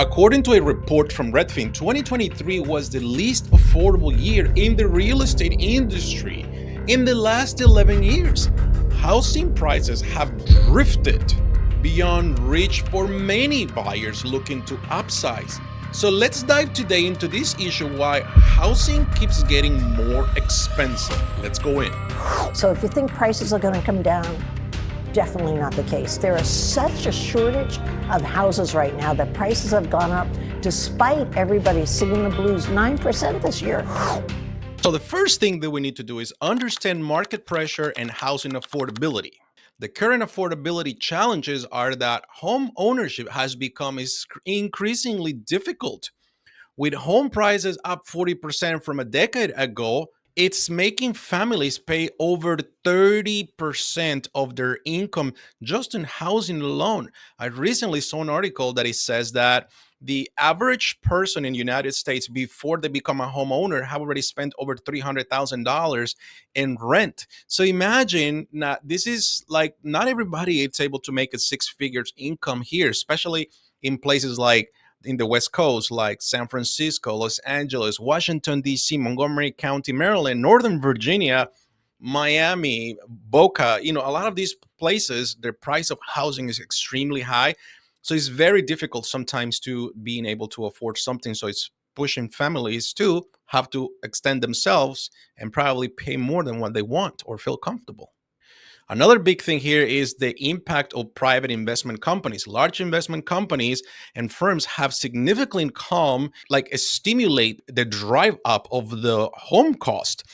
According to a report from Redfin, 2023 was the least affordable year in the real estate industry in the last 11 years. Housing prices have drifted beyond reach for many buyers looking to upsize. So let's dive today into this issue, why housing keeps getting more expensive. Let's go in. So if you think prices are going to come down, definitely not the case. There is such a shortage of houses right now that prices have gone up despite everybody singing the blues 9% this year. So the first thing that we need to do is understand market pressure and housing affordability. The current affordability challenges are that home ownership has become increasingly difficult. With home prices up 40% from a decade ago, it's making families pay over 30% of their income just in housing alone. I recently saw an article that it says that the average person in the United States before they become a homeowner have already spent over $300,000 in rent. So imagine that this is like not everybody is able to make a six figures income here, especially in places like in the West Coast, like San Francisco, Los Angeles, Washington, D.C., Montgomery County, Maryland, Northern Virginia, Miami, Boca. A lot of these places, the price of housing is extremely high. So it's very difficult sometimes to being able to afford something. So it's pushing families to have to extend themselves and probably pay more than what they want or feel comfortable. Another big thing here is the impact of private investment companies. Large investment companies and firms have significantly come, like stimulate the drive up of the home cost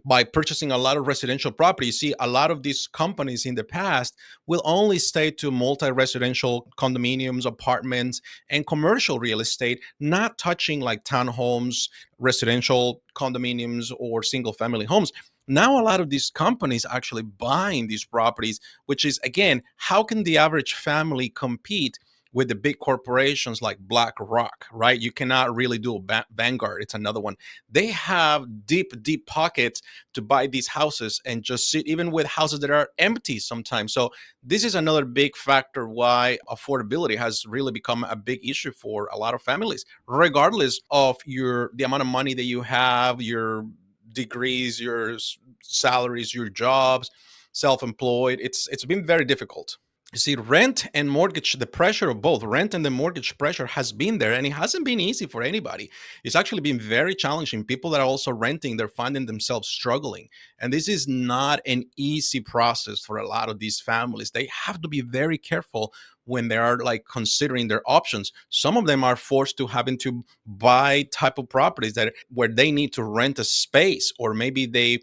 by purchasing a lot of residential property. You see, a lot of these companies in the past will only stay to multi-residential condominiums, apartments, and commercial real estate, not touching like townhomes, residential condominiums, or single family homes. Now a lot of these companies actually buying these properties, which is again, how can the average family compete with the big corporations like BlackRock, right? You cannot really do a Vanguard. It's another one. They have deep pockets to buy these houses and just sit, even with houses that are empty sometimes. So this is another big factor why affordability has really become a big issue for a lot of families, regardless of the amount of money that you have, your degrees, your salaries, your jobs, self-employed. It's been very difficult. You see, rent and mortgage, the pressure of both rent and the mortgage pressure has been there, and it hasn't been easy for anybody. It's actually been very challenging. People that are also renting, they're finding themselves struggling. And this is not an easy process for a lot of these families. They have to be very careful when they are like considering their options. Some of them are forced to having to buy type of properties that where they need to rent a space, or maybe they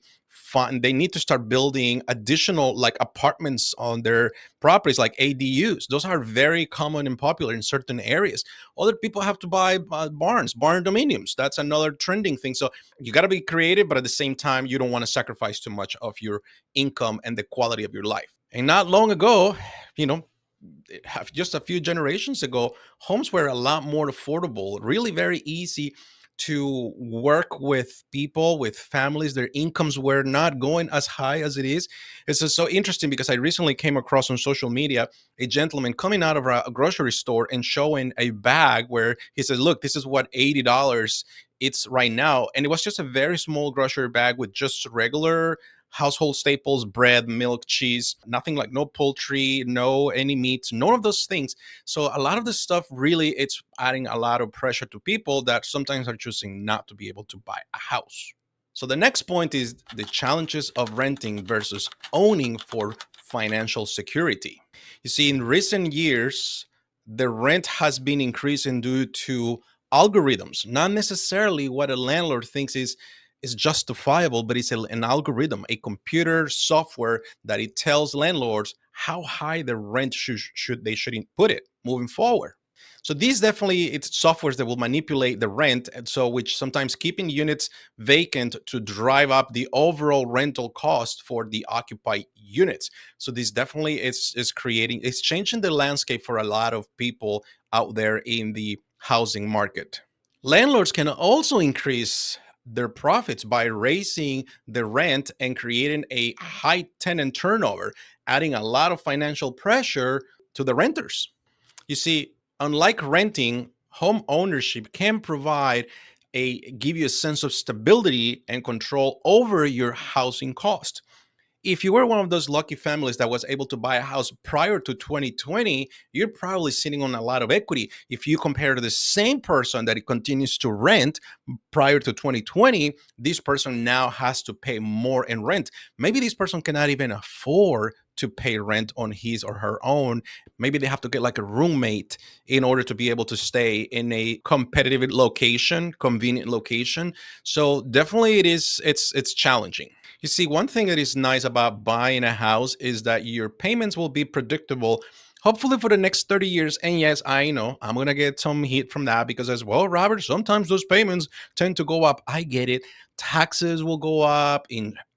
need to start building additional like apartments on their properties, like ADUs. Those are very common and popular in certain areas. Other people have to buy barn dominiums. That's another trending thing. So you got to be creative, but at the same time, you don't want to sacrifice too much of your income and the quality of your life. And not long ago, you know, just a few generations ago, homes were a lot more affordable, really very easy to work with people, with families. Their incomes were not going as high as it is. It's just so interesting because I recently came across on social media a gentleman coming out of a grocery store and showing a bag where he says, look, this is what $80 it's right now. And it was just a very small grocery bag with just regular household staples, bread, milk, cheese, nothing like no poultry, no any meats, none of those things. So a lot of this stuff really it's adding a lot of pressure to people that sometimes are choosing not to be able to buy a house. So the next point is the challenges of renting versus owning for financial security. You see, in recent years, the rent has been increasing due to algorithms, not necessarily what a landlord thinks is justifiable, but it's an algorithm, a computer software that it tells landlords how high the rent should put it moving forward. So these definitely it's softwares that will manipulate the rent, and so which sometimes keeping units vacant to drive up the overall rental cost for the occupied units. So this definitely is changing the landscape for a lot of people out there in the housing market. Landlords can also increase their profits by raising the rent and creating a high tenant turnover, adding a lot of financial pressure to the renters. You see, unlike renting, Home ownership can provide give you a sense of stability and control over your housing cost. If you were one of those lucky families that was able to buy a house prior to 2020, you're probably sitting on a lot of equity. If you compare to the same person that it continues to rent prior to 2020, this person now has to pay more in rent. Maybe this person cannot even afford to pay rent on his or her own. Maybe they have to get like a roommate in order to be able to stay in a competitive location, convenient location. So definitely it's challenging. You see, one thing that is nice about buying a house is that your payments will be predictable, hopefully for the next 30 years. And yes, I know I'm going to get some heat from that because, as well, Robert, sometimes those payments tend to go up. I get it. Taxes will go up,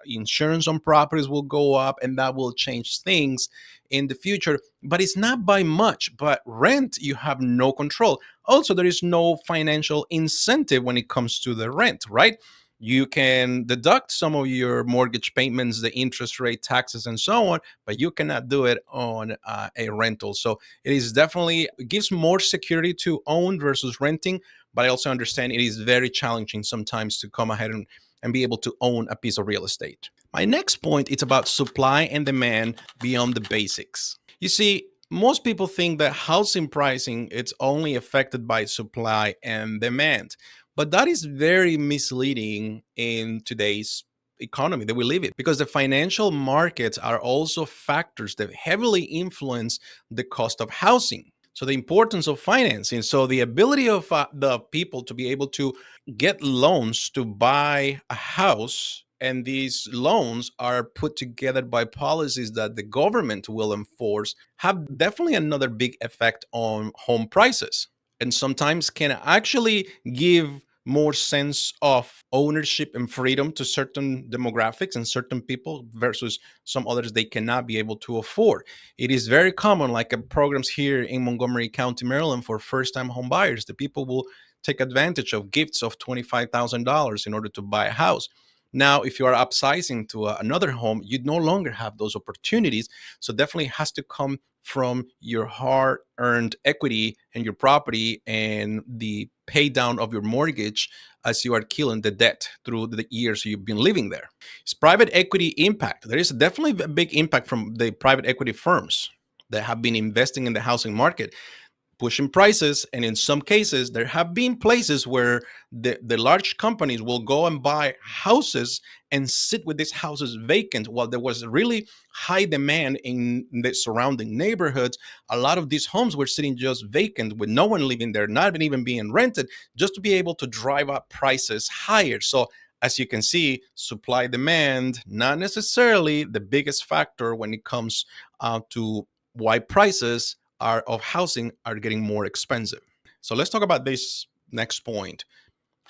insurance on properties will go up, and that will change things in the future. But it's not by much. But rent, you have no control. Also, there is no financial incentive when it comes to the rent, right? You can deduct some of your mortgage payments, the interest rate, taxes, and so on, but you cannot do it on a rental. So it is definitely, it gives more security to own versus renting. But I also understand it is very challenging sometimes to come ahead and be able to own a piece of real estate. My next point is about supply and demand beyond the basics. You see, most people think that housing pricing it's only affected by supply and demand, but that is very misleading in today's economy that we live in, because the financial markets are also factors that heavily influence the cost of housing. So the importance of financing, so the ability of the people to be able to get loans to buy a house, and these loans are put together by policies that the government will enforce, have definitely another big effect on home prices, and sometimes can actually give more sense of ownership and freedom to certain demographics and certain people versus some others they cannot be able to afford. It is very common, like programs here in Montgomery County, Maryland, for first-time home buyers. The people will take advantage of gifts of $25,000 in order to buy a house. Now, if you are upsizing to another home, you no longer have those opportunities. So definitely has to come from your hard earned equity and your property and the pay down of your mortgage as you are killing the debt through the years you've been living there. It's private equity impact. There is definitely a big impact from the private equity firms that have been investing in the housing market, pushing prices. And in some cases, there have been places where the large companies will go and buy houses and sit with these houses vacant while there was really high demand in the surrounding neighborhoods. A lot of these homes were sitting just vacant with no one living there, not even being rented, just to be able to drive up prices higher. So as you can see, supply demand, not necessarily the biggest factor when it comes to why prices are of housing are getting more expensive. So let's talk about this next point.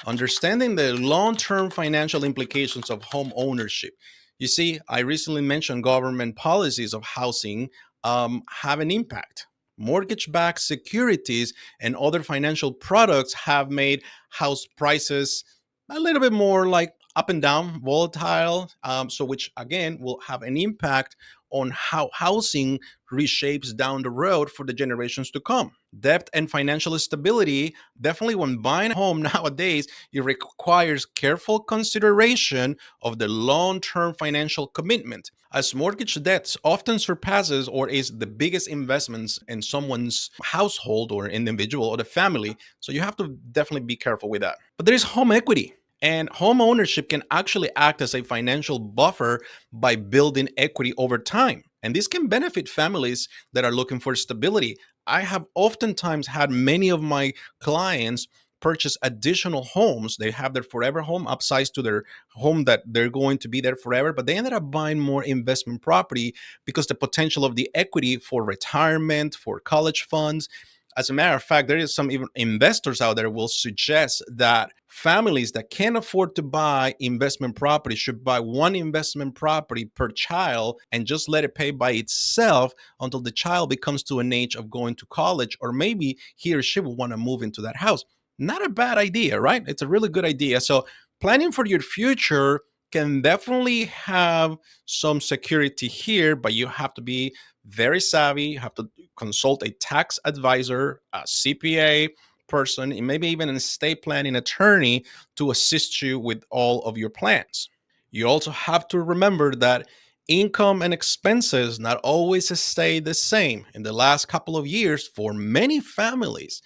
Understanding the long-term financial implications of home ownership. You see, I recently mentioned government policies of housing have an impact. Mortgage-backed securities and other financial products have made house prices a little bit more like up and down, volatile. So, which again will have an impact on how housing reshapes down the road for the generations to come. Debt and financial stability, definitely when buying a home nowadays, it requires careful consideration of the long-term financial commitment, as mortgage debts often surpasses or is the biggest investments in someone's household or individual or the family. So you have to definitely be careful with that. But there is home equity. And home ownership can actually act as a financial buffer by building equity over time. And this can benefit families that are looking for stability. I have oftentimes had many of my clients purchase additional homes. They have their forever home upsized to their home that they're going to be there forever, but they ended up buying more investment property because the potential of the equity for retirement, for college funds. As a matter of fact, there is some even investors out there will suggest that families that can't afford to buy investment property should buy one investment property per child and just let it pay by itself until the child becomes to an age of going to college, or maybe he or she will want to move into that house. Not a bad idea, right? It's a really good idea. So planning for your future can definitely have some security here, but you have to be very savvy. You have to consult a tax advisor, a CPA, person, and maybe even an estate planning attorney to assist you with all of your plans. You also have to remember that income and expenses not always stay the same. In the last couple of years, for many families,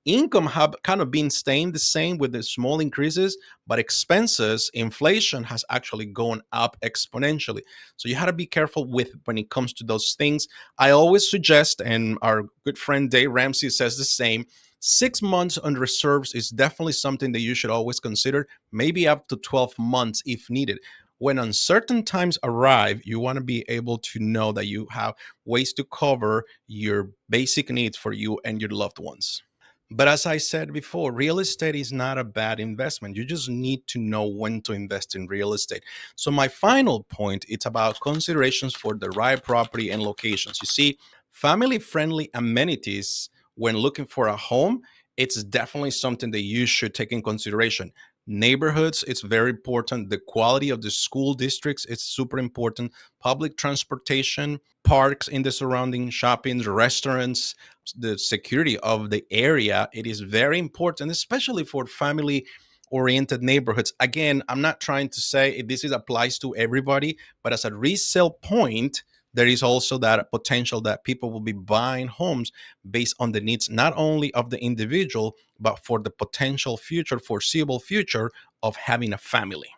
income have kind of been staying the same with the small increases, but expenses, inflation has actually gone up exponentially. So you have to be careful with when it comes to those things. I always suggest, and our good friend Dave Ramsey says the same, 6 months on reserves is definitely something that you should always consider, maybe up to 12 months if needed. When uncertain times arrive, you want to be able to know that you have ways to cover your basic needs for you and your loved ones. But as I said before, real estate is not a bad investment. You just need to know when to invest in real estate. So my final point, it's about considerations for the right property and locations. You see, family-friendly amenities when looking for a home, it's definitely something that you should take in consideration. Neighborhoods, it's very important. The quality of the school districts, it's super important. Public transportation, parks in the surrounding shopping, restaurants, the security of the area, it is very important, especially for family oriented neighborhoods. Again, I'm not trying to say this is applies to everybody, but as a resale point, there is also that potential that people will be buying homes based on the needs not only of the individual but for the potential future, foreseeable future of having a family.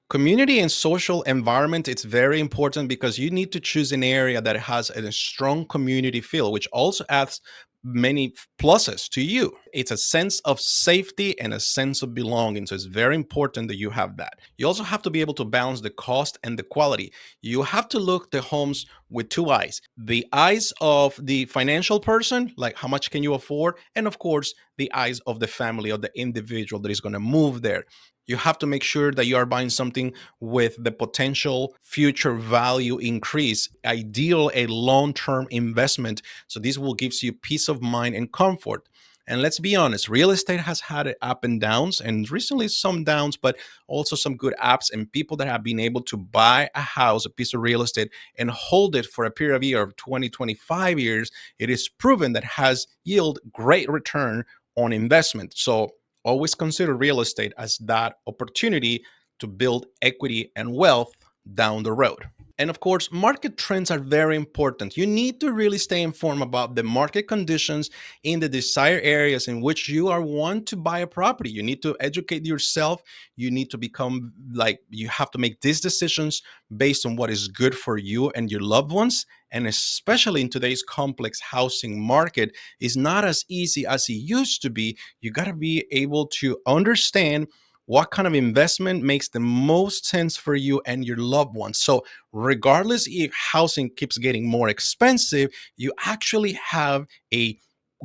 Community and social environment, it's very important because you need to choose an area that has a strong community feel, which also adds many pluses to you. It's a sense of safety and a sense of belonging. So it's very important that you have that. You also have to be able to balance the cost and the quality. You have to look the homes with two eyes: the eyes of the financial person, like how much can you afford, and of course the eyes of the family, of the individual that is going to move there. You have to make sure that you are buying something with the potential future value increase, ideal a long-term investment. So this will give you peace of mind and comfort. And let's be honest, real estate has had up and downs, and recently some downs, but also some good apps and people that have been able to buy a house, a piece of real estate, and hold it for a period of year of 20, 25 years. It is proven that has yield great return on investment. So always consider real estate as that opportunity to build equity and wealth down the road. And of course, market trends are very important. You need to really stay informed about the market conditions in the desired areas in which you are want to buy a property. You need to educate yourself. You need to become like, you have to make these decisions based on what is good for you and your loved ones. And especially in today's complex housing market, is not as easy as it used to be. You got to be able to understand what kind of investment makes the most sense for you and your loved ones. So regardless if housing keeps getting more expensive, you actually have a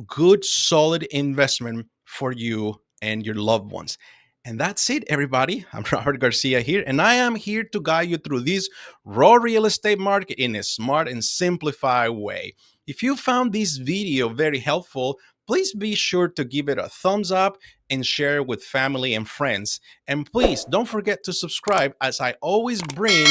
good, solid investment for you and your loved ones. And that's it, everybody. I'm Robert Garcia here, and I am here to guide you through this raw real estate market in a smart and simplified way. If you found this video very helpful, please be sure to give it a thumbs up and share it with family and friends. And please don't forget to subscribe, as I always bring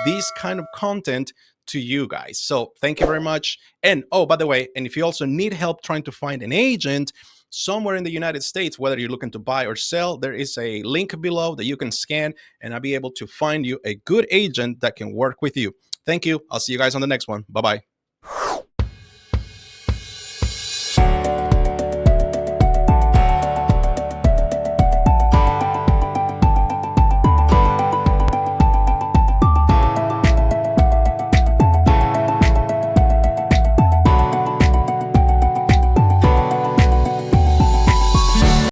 this kind of content to you guys. So thank you very much. And oh, by the way, and if you also need help trying to find an agent somewhere in the United States, whether you're looking to buy or sell, there is a link below that you can scan, and I'll be able to find you a good agent that can work with you. Thank you. I'll see you guys on the next one. Bye bye.